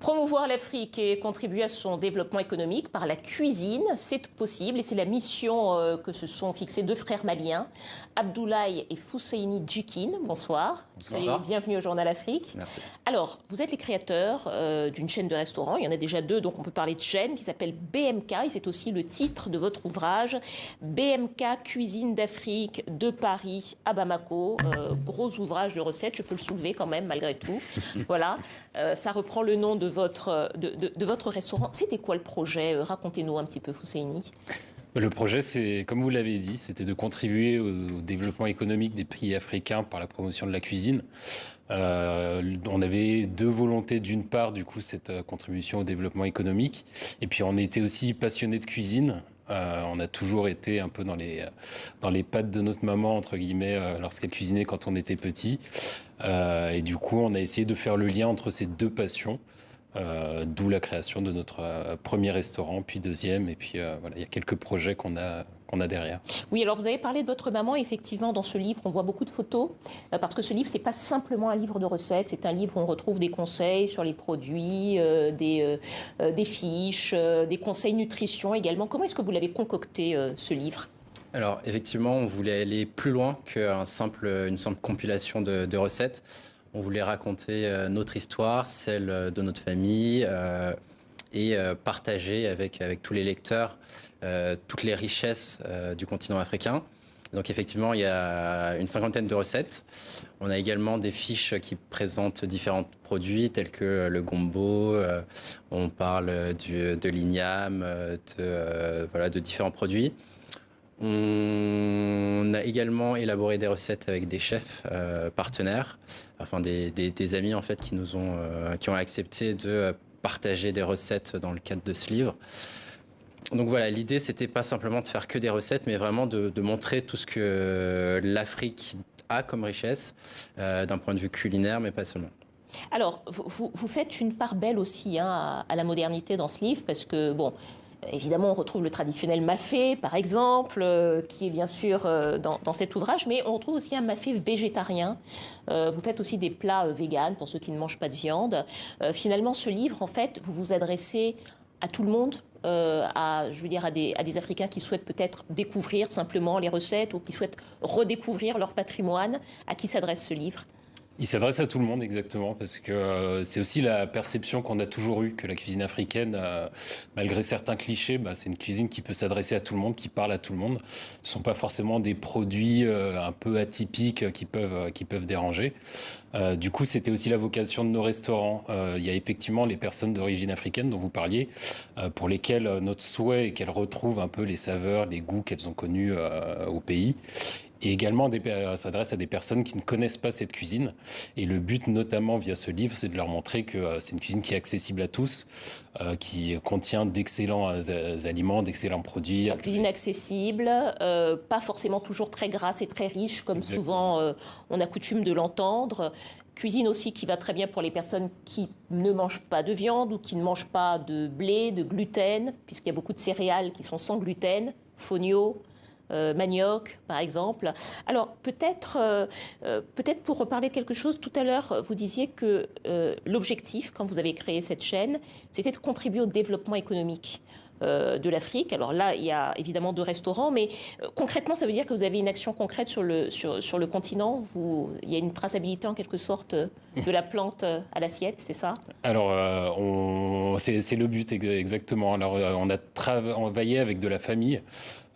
Promouvoir l'Afrique et contribuer à son développement économique par la cuisine, c'est possible et c'est la mission que se sont fixés deux frères maliens, Abdoulaye et Fousseini Djikin. Bonsoir. Soyez bienvenus au Journal Afrique. Merci. Alors, vous êtes les créateurs d'une chaîne de restaurants. Il y en a déjà deux, donc on peut parler de chaîne, qui s'appelle BMK. Et c'est aussi le titre de votre ouvrage, BMK Cuisine d'Afrique de Paris à Bamako. Gros ouvrage de recettes, je peux le soulever quand même, malgré tout. Voilà. Ça reprend le nom de votre restaurant. C'était quoi le projet? Racontez-nous un petit peu, Fousseini. Le projet, c'est, comme vous l'avez dit, c'était de contribuer au développement économique des pays africains par la promotion de la cuisine. On avait deux volontés. D'une part, du coup, cette contribution au développement économique. Et puis, on était aussi passionnés de cuisine. On a toujours été un peu dans les pattes de notre maman, entre guillemets, lorsqu'elle cuisinait quand on était petit. Et du coup, on a essayé de faire le lien entre ces deux passions. D'où la création de notre premier restaurant, puis deuxième, et puis voilà, il y a quelques projets qu'on a derrière. Oui, alors vous avez parlé de votre maman, effectivement, dans ce livre, on voit beaucoup de photos, parce que ce livre, c'est pas simplement un livre de recettes, c'est un livre où on retrouve des conseils sur les produits, des fiches, des conseils nutrition également. Comment est-ce que vous l'avez concocté, ce livre ? Alors, effectivement, on voulait aller plus loin qu'une simple compilation de recettes. On voulait raconter notre histoire, celle de notre famille et partager avec tous les lecteurs toutes les richesses du continent africain. Donc effectivement, il y a une cinquantaine de recettes. On a également des fiches qui présentent différents produits tels que le gombo, on parle de l'igname, de différents produits. On a également élaboré des recettes avec des chefs partenaires, enfin des amis en fait qui ont accepté de partager des recettes dans le cadre de ce livre. Donc voilà, l'idée c'était pas simplement de faire que des recettes, mais vraiment de montrer tout ce que l'Afrique a comme richesse d'un point de vue culinaire, mais pas seulement. Alors, vous faites une part belle aussi à la modernité dans ce livre, parce que bon. Évidemment, on retrouve le traditionnel mafé, par exemple, qui est bien sûr dans cet ouvrage, mais on retrouve aussi un mafé végétarien. Vous faites aussi des plats véganes pour ceux qui ne mangent pas de viande. Finalement, ce livre, en fait, vous vous adressez à tout le monde, à des Africains qui souhaitent peut-être découvrir simplement les recettes ou qui souhaitent redécouvrir leur patrimoine. À qui s'adresse ce livre ? Il s'adresse à tout le monde, exactement, parce que c'est aussi la perception qu'on a toujours eue que la cuisine africaine, malgré certains clichés, c'est une cuisine qui peut s'adresser à tout le monde, qui parle à tout le monde. Ce ne sont pas forcément des produits un peu atypiques qui peuvent déranger. Du coup, c'était aussi la vocation de nos restaurants. Il y a effectivement les personnes d'origine africaine dont vous parliez, pour lesquelles notre souhait est qu'elles retrouvent un peu les saveurs, les goûts qu'elles ont connus au pays. Et également, s'adresse à des personnes qui ne connaissent pas cette cuisine. Et le but, notamment via ce livre, c'est de leur montrer que c'est une cuisine qui est accessible à tous, qui contient d'excellents aliments, d'excellents produits. Une cuisine accessible, pas forcément toujours très grasse et très riche, comme exactement. Souvent on a coutume de l'entendre. Cuisine aussi qui va très bien pour les personnes qui ne mangent pas de viande ou qui ne mangent pas de blé, de gluten, puisqu'il y a beaucoup de céréales qui sont sans gluten, fonio, manioc, par exemple. Alors, peut-être pour reparler de quelque chose, tout à l'heure, vous disiez que l'objectif, quand vous avez créé cette chaîne, c'était de contribuer au développement économique de l'Afrique. Alors là, il y a évidemment deux restaurants, mais concrètement, ça veut dire que vous avez une action concrète sur le continent. Il y a une traçabilité, en quelque sorte, de la plante à l'assiette, c'est ça? Alors, c'est le but, exactement. Alors, on a travaillé avec de la famille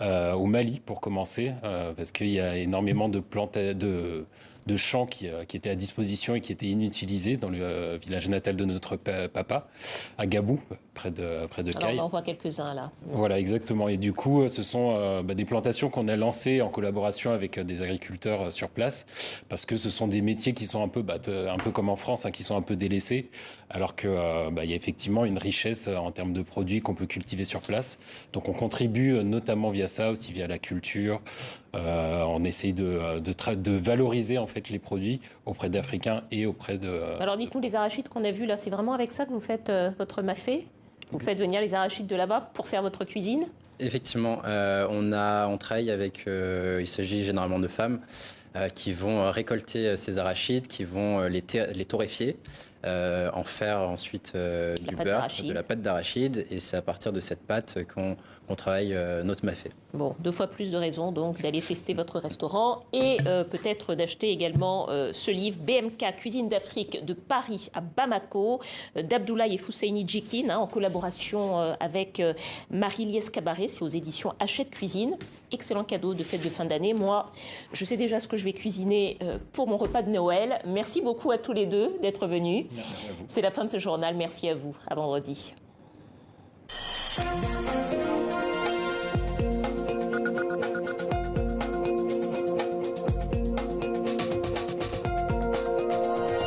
au Mali pour commencer, parce qu'il y a énormément de plantes, de champs qui étaient à disposition et qui étaient inutilisés dans le village natal de notre papa, à Gabou, près de Caille. Alors on en voit quelques-uns là. Voilà, exactement. Et du coup, ce sont des plantations qu'on a lancées en collaboration avec des agriculteurs sur place, parce que ce sont des métiers qui sont un peu comme en France, qui sont un peu délaissés, alors qu'il y a effectivement une richesse en termes de produits qu'on peut cultiver sur place. Donc on contribue notamment via ça, aussi via la culture. On essaye de valoriser en fait les produits auprès d'Africains et auprès de... Alors dites-nous, les arachides qu'on a vus là, c'est vraiment avec ça que vous faites votre mafé? Vous faites venir les arachides de là-bas pour faire votre cuisine? Effectivement, on travaille avec, il s'agit généralement de femmes, qui vont récolter ces arachides, qui vont les torréfier, en faire ensuite du beurre, de la pâte d'arachide. Et c'est à partir de cette pâte qu'on travaille notre mafé. Bon, 2 fois plus de raisons donc d'aller tester votre restaurant et peut-être d'acheter également ce livre BMK Cuisine d'Afrique de Paris à Bamako d'Abdoulaye et Fousseini Djikin en collaboration avec Marie-Liesse Cabaret. C'est aux éditions Hachette Cuisine. Excellent cadeau de fête de fin d'année. Moi, je sais déjà ce que je vais cuisiner pour mon repas de Noël. Merci beaucoup à tous les deux d'être venus. C'est la fin de ce journal. Merci à vous. À vendredi.